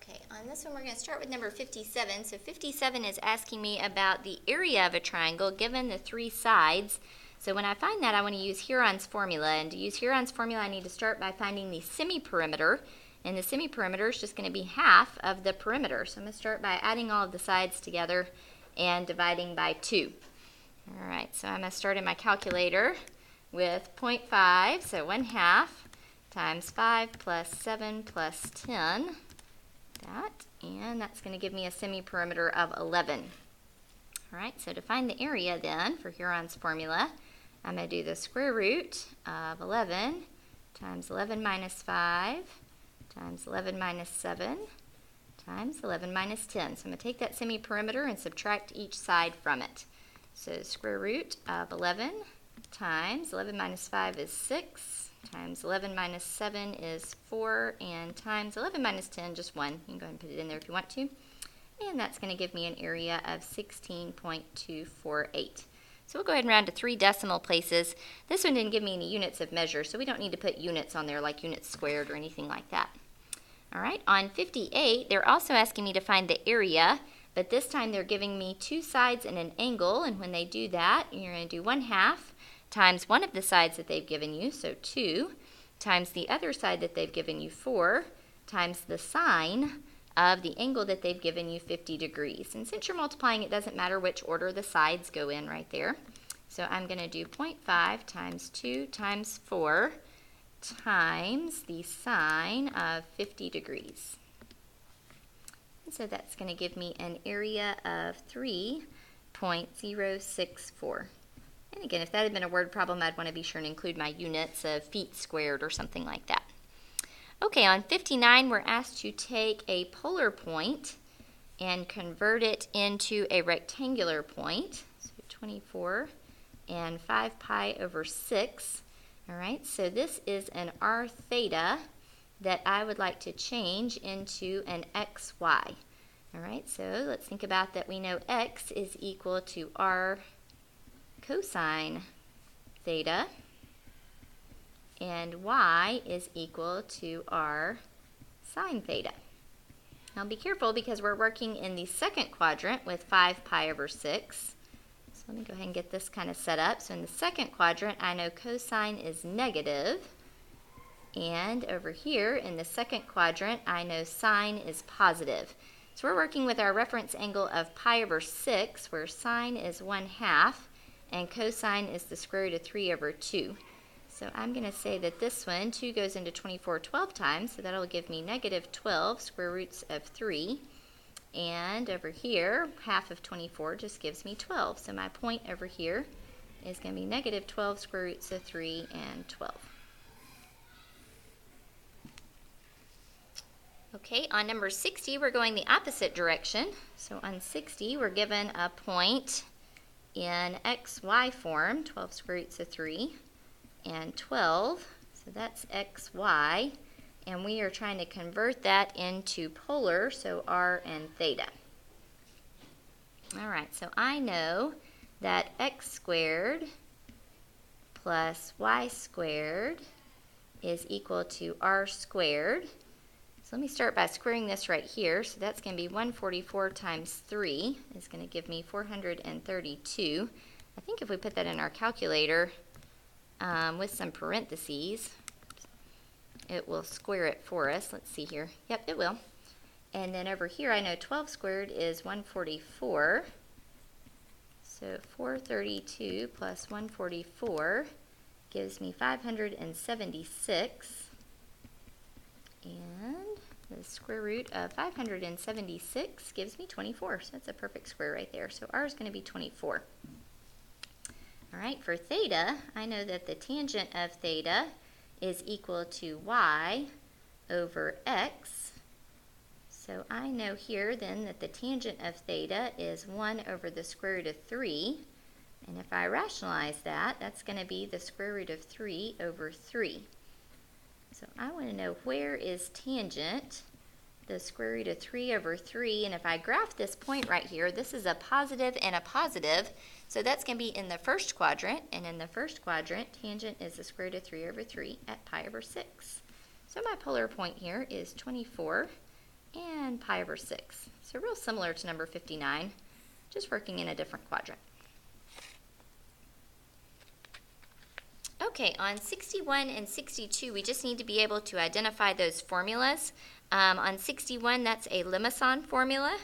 Okay, on this one we're going to start with number 57. So 57 is asking me about the area of a triangle given the three sides. So when I find that, I want to use Huron's formula. And to use Huron's formula, I need to start by finding the semi-perimeter. And the semi-perimeter is just going to be half of the perimeter. So I'm going to start by adding all of the sides together and dividing by 2. All right, so I'm going to start in my calculator with 0.5, so 1/2 times 5 plus 7 plus 10. And that's going to give me a semi-perimeter of 11. All right, so to find the area then for Huron's formula, I'm going to do the square root of 11 times 11 minus 5 times 11 minus 7 times 11 minus 10. So I'm going to take that semi-perimeter and subtract each side from it. So square root of 11 times 11 minus 5 is 6. Times 11 minus 7 is 4, and times 11 minus 10, just 1. You can go ahead and put it in there if you want to. And that's going to give me an area of 16.248. So we'll go ahead and round to 3 decimal places. This one didn't give me any units of measure, so we don't need to put units on there like units squared or anything like that. All right, on 58, they're also asking me to find the area, but this time they're giving me 2 sides and an angle, and when they do that, you're going to do 1/2 times one of the sides that they've given you, so 2, times the other side that they've given you, 4, times the sine of the angle that they've given you, 50 degrees. And since you're multiplying, it doesn't matter which order the sides go in right there. So I'm going to do 0.5 times 2 times 4 times the sine of 50 degrees. And so that's going to give me an area of 3.064. And again, if that had been a word problem, I'd want to be sure and include my units of feet squared or something like that. Okay, on 59, we're asked to take a polar point and convert it into a rectangular point. So 24 and 5 pi over 6. All right, so this is an r theta that I would like to change into an xy. All right, so let's think about that. We know x is equal to r cosine theta, and y is equal to r sine theta. Now be careful because we're working in the second quadrant with 5 pi over 6. So let me go ahead and get this kind of set up. So in the second quadrant, I know cosine is negative, and over here in the second quadrant, I know sine is positive. So we're working with our reference angle of pi over 6, where sine is 1/2, and cosine is the square root of 3 over 2. So I'm going to say that this one, 2 goes into 24 12 times, so that'll give me negative 12 square roots of 3. And over here, half of 24 just gives me 12. So my point over here is going to be negative 12 square roots of 3 and 12. Okay, on number 60, we're going the opposite direction. So on 60, we're given a point in xy form, 12 square roots of 3 and 12, so that's xy, and we are trying to convert that into polar, so r and theta. All right, so I know that x squared plus y squared is equal to r squared. So let me start by squaring this right here. So that's going to be 144 times 3 is going to give me 432. I think if we put that in our calculator with some parentheses, it will square it for us. Let's see here. Yep, it will. And then over here, I know 12 squared is 144. So 432 plus 144 gives me 576. And the square root of 576 gives me 24. So that's a perfect square right there. So r is going to be 24. All right, for theta, I know that the tangent of theta is equal to y over x. So I know here then that the tangent of theta is 1 over the square root of 3. And if I rationalize that, that's going to be the square root of 3 over 3. So I want to know where is tangent the square root of 3 over 3. And if I graph this point right here, this is a positive and a positive. So that's going to be in the first quadrant. And in the first quadrant, tangent is the square root of 3 over 3 at pi over 6. So my polar point here is 24 and pi over 6. So real similar to number 59, just working in a different quadrant. Okay, on 61 and 62, we just need to be able to identify those formulas. On 61, that's a limison formula,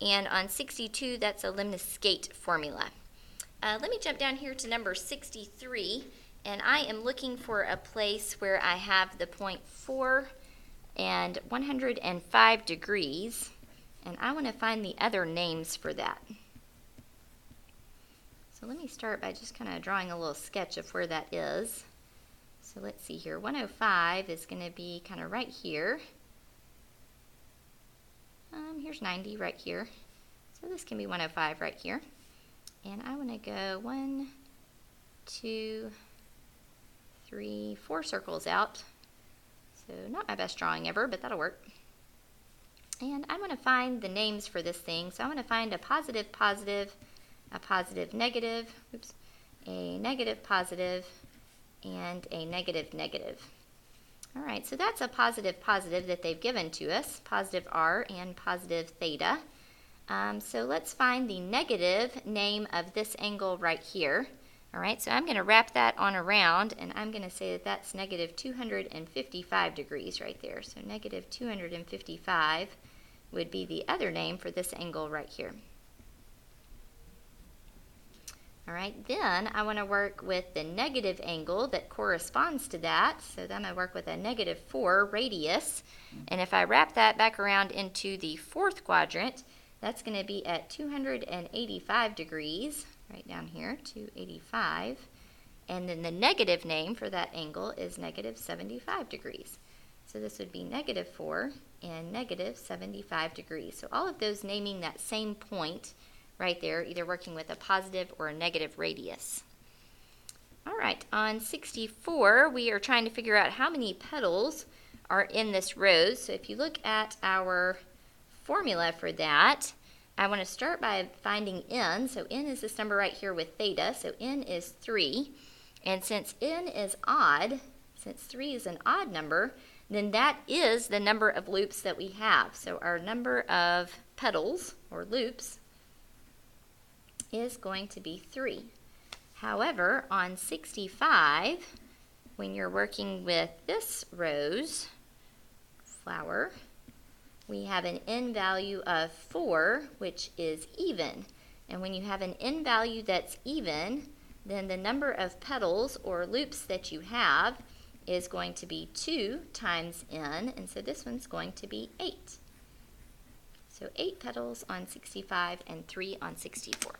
and on 62, that's a lemniscate formula. Let me jump down here to number 63, and I am looking for a place where I have the point 4 and 105 degrees, and I want to find the other names for that. So let me start by just kind of drawing a little sketch of where that is. So let's see here, 105 is going to be kind of right here. Here's 90 right here. So this can be 105 right here. And I want to go 1, 2, 3, 4 circles out. So not my best drawing ever, but that'll work. And I want to find the names for this thing. So I want to find a positive positive, a positive negative, oops, a negative positive, and a negative negative. All right, so that's a positive positive that they've given to us, positive r and positive theta. So let's find the negative name of this angle right here. All right, so I'm going to wrap that on around, and I'm going to say that that's negative 255 degrees right there. So negative 255 would be the other name for this angle right here. All right, then I want to work with the negative angle that corresponds to that. So then I work with a negative 4 radius. And if I wrap that back around into the fourth quadrant, that's going to be at 285 degrees, right down here, 285. And then the negative name for that angle is negative 75 degrees. So this would be negative 4 and negative 75 degrees. So all of those naming that same point right there, either working with a positive or a negative radius. All right, on 64, we are trying to figure out how many petals are in this rose. So if you look at our formula for that, I want to start by finding n. So n is this number right here with theta, so n is 3. And since n is odd, since 3 is an odd number, then that is the number of loops that we have. So our number of petals, or loops, is going to be 3. However, on 65, when you're working with this rose flower, we have an n value of 4, which is even. And when you have an n value that's even, then the number of petals or loops that you have is going to be 2 times n, and so this one's going to be 8. So 8 petals on 65 and 3 on 64.